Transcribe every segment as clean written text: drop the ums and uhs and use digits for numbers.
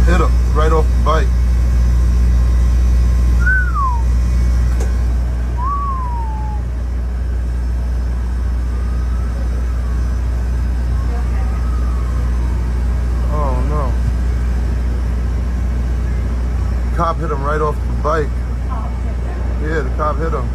hit him right off the bike. Oh no. Cop hit him right off the bike. Yeah, the cop hit him.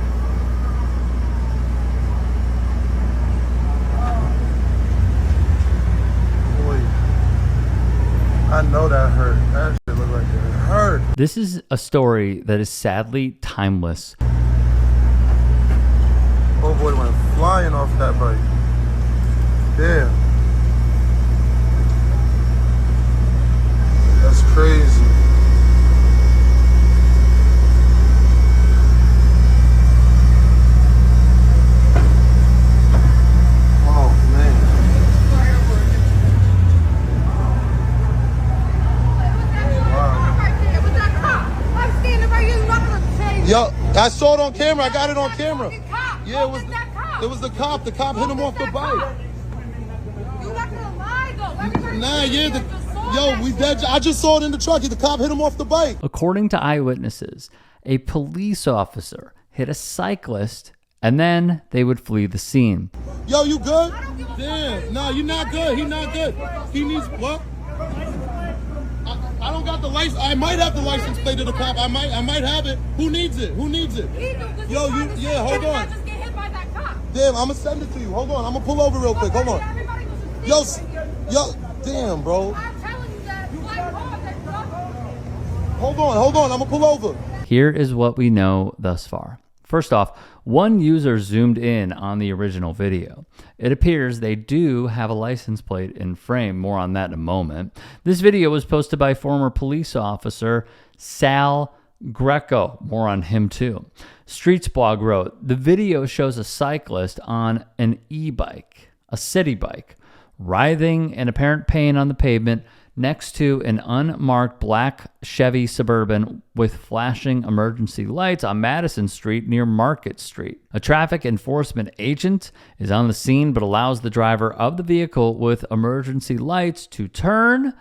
I know that hurt. That shit looked like it hurt. This is a story that is sadly timeless. Oh boy went flying off that bike. Damn. That's crazy. Yo, I saw it on camera. I got it on camera. Yeah, it was the cop. The cop hit him off the bike. You're not gonna lie though. Nah, yeah. I just saw it in the truck. The cop hit him off the bike. According to eyewitnesses, a police officer hit a cyclist and then they would flee the scene. Yo, you good? Damn. Nah, you're not good. He's not good. He needs what? I don't got the license. I might have the license plate of the cop. I might have it. Who needs it? Who needs it? Yo, hold on. Just get hit by that cop. Damn, I'm gonna send it to you. Hold on. I'm gonna pull over real quick. Hold on. Yo, damn, bro. I'm telling you that. Hold on. I'm gonna pull over. Here is what we know thus far. First off, one user zoomed in on the original video. It appears they do have a license plate in frame. More on that in a moment. This video was posted by former police officer Sal Greco. More on him too. Streetsblog wrote, the video shows a cyclist on an e-bike, a city bike, writhing in apparent pain on the pavement next to an unmarked black Chevy Suburban with flashing emergency lights on Madison Street near Market Street. A traffic enforcement agent is on the scene but allows the driver of the vehicle with emergency lights to turn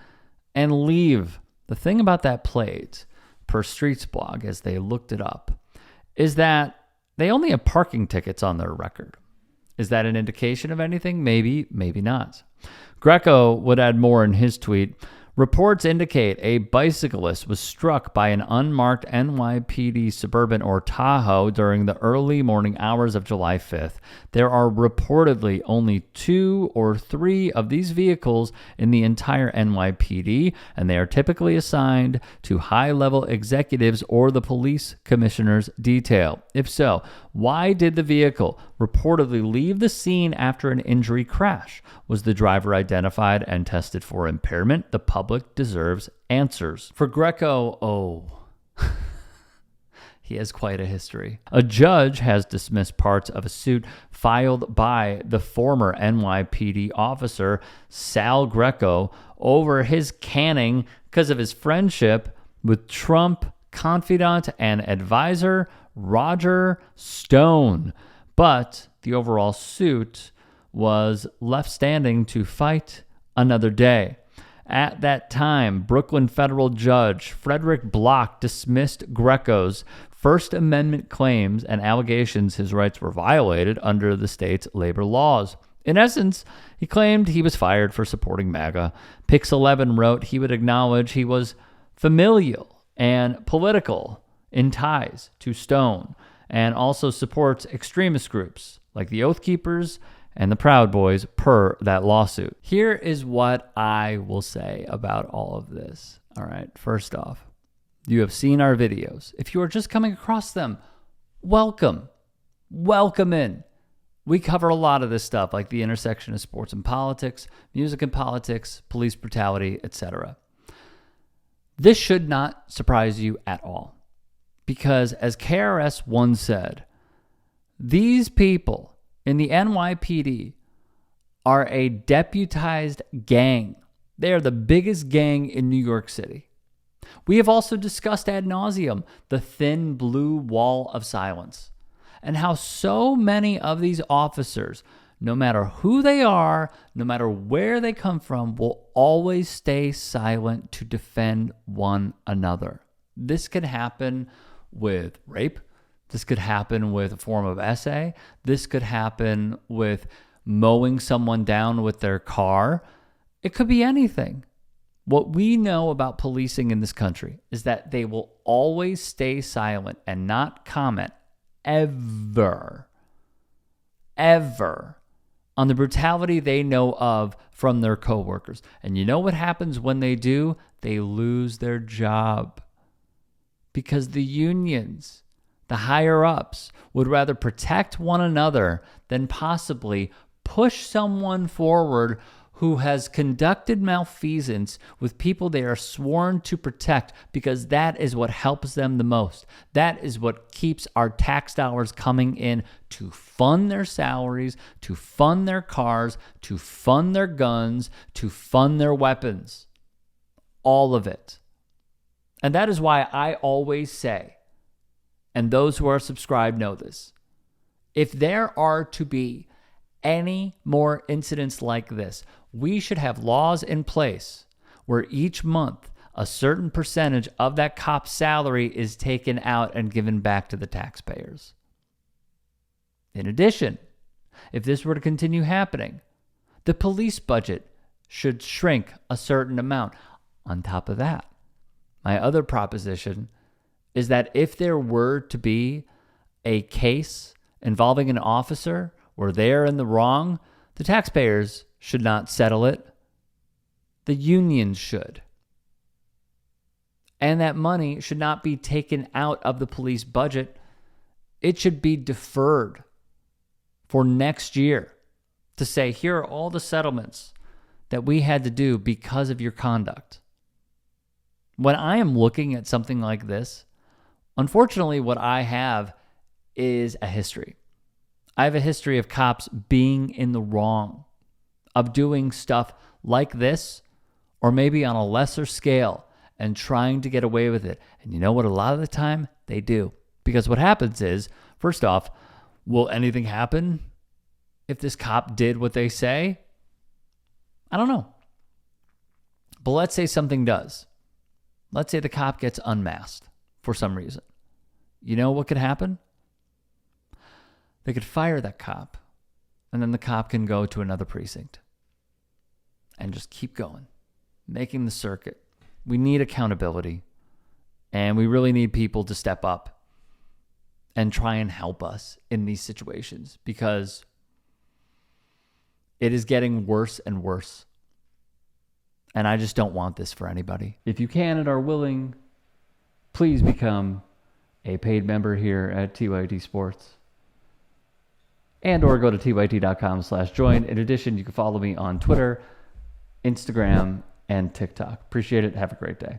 and leave. The thing about that plate, per Streetsblog as they looked it up, is that they only have parking tickets on their record. Is that an indication of anything? Maybe, maybe not. Greco would add more in his tweet. Reports indicate a bicyclist was struck by an unmarked NYPD Suburban or Tahoe during the early morning hours of July 5th. There are reportedly only 2 or 3 of these vehicles in the entire NYPD, and they are typically assigned to high-level executives or the police commissioner's detail. If so, why did the vehicle reportedly leave the scene after an injury crash? Was the driver identified and tested for impairment? The public deserves answers. For Greco, he has quite a history. A judge has dismissed parts of a suit filed by the former NYPD officer Sal Greco over his canning because of his friendship with Trump confidant and advisor Roger Stone. But the overall suit was left standing to fight another day. At that time, Brooklyn federal judge Frederick Block dismissed Greco's First Amendment claims and allegations his rights were violated under the state's labor laws. In essence, he claimed he was fired for supporting MAGA. Pix11 wrote he would acknowledge he was familial and political in ties to Stone and also supports extremist groups like the Oath Keepers and the Proud Boys per that lawsuit. Here is what I will say about all of this. All right, first off, you have seen our videos. If you are just coming across them, welcome. Welcome in. We cover a lot of this stuff, like the intersection of sports and politics, music and politics, police brutality, etc. This should not surprise you at all. Because as KRS once said, these people in the NYPD are a deputized gang. They are the biggest gang in New York City. We have also discussed ad nauseum the thin blue wall of silence and how so many of these officers no matter who they are, no matter where they come from, will always stay silent to defend one another. This could happen with rape. This could happen with a form of essay. This could happen with mowing someone down with their car. It could be anything. What we know about policing in this country is that they will always stay silent and not comment ever on the brutality they know of from their coworkers. And you know what happens when they do? They lose their job. Because the unions, the higher ups, would rather protect one another than possibly push someone forward who has conducted malfeasance with people they are sworn to protect, because that is what helps them the most. That is what keeps our tax dollars coming in to fund their salaries, to fund their cars, to fund their guns, to fund their weapons. All of it. And that is why I always say, and those who are subscribed know this, if there are to be any more incidents like this, we should have laws in place where each month a certain percentage of that cop's salary is taken out and given back to the taxpayers. In addition, if this were to continue happening, the police budget should shrink a certain amount. On top of that, my other proposition is that if there were to be a case involving an officer where they're in the wrong, the taxpayers should not settle it. The unions should. And that money should not be taken out of the police budget. It should be deferred for next year to say, here are all the settlements that we had to do because of your conduct. When I am looking at something like this, unfortunately, what I have is a history. I have a history of cops being in the wrong, of doing stuff like this, or maybe on a lesser scale, and trying to get away with it. And you know what? A lot of the time, they do. Because what happens is, first off, will anything happen if this cop did what they say? I don't know. But let's say something does. Let's say the cop gets unmasked for some reason. You know what could happen? They could fire that cop, and then the cop can go to another precinct and just keep going, making the circuit. We need accountability, and we really need people to step up and try and help us in these situations, because it is getting worse and worse. And I just don't want this for anybody. If you can and are willing, please become a paid member here at TYTSports. And or go to tyt.com/join. In addition, you can follow me on Twitter, Instagram, and TikTok. Appreciate it. Have a great day.